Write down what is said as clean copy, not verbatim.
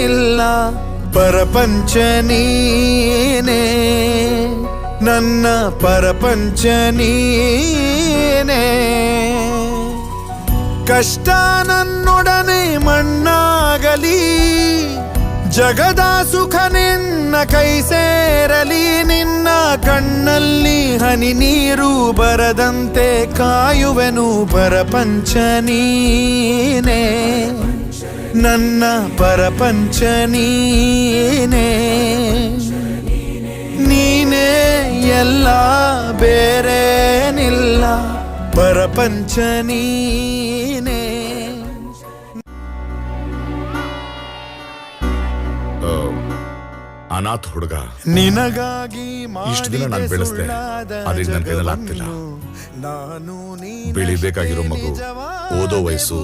ಬೇರೇನಿಲ್ಲ ಪರಪಂಚ ನೀನೇ ನನ್ನ ಪರಪಂಚ ನೀನೇ ಕಷ್ಟ ನನ್ನೊಡನೆ ಮಣ್ಣಾಗಲಿ ಜಗದ ಸುಖ ನಿನ್ನ ಕೈ ಸೇರಲಿ ನಿನ್ನ ಕಣ್ಣಲ್ಲಿ ಹನಿ ನೀರು ಬರದಂತೆ ಕಾಯುವೆನು ಪರಪಂಚ ನೀನೇ ನನ್ನ ಪರಪಂಚ ನೀನೇ ನೀನೇ ಎಲ್ಲ ಬೇರೇನಿಲ್ಲ ಪರಪಂಚ ನೀನೇ ಅನಾಥ ಹುಡುಗ ನಿನಗಾಗಿ ಇಷ್ಟು ದಿನ ನಾನು ಬೆಳೆಸ್ದೆ ಆದ್ರೆ ನನ್ನ ಕೈಯಲ್ಲಿ ಆಗ್ತಿಲ್ಲ. ಬೆಳಿಬೇಕಾಗಿರೋ ಮಗು ಓದೋ ವಯಸ್ಸು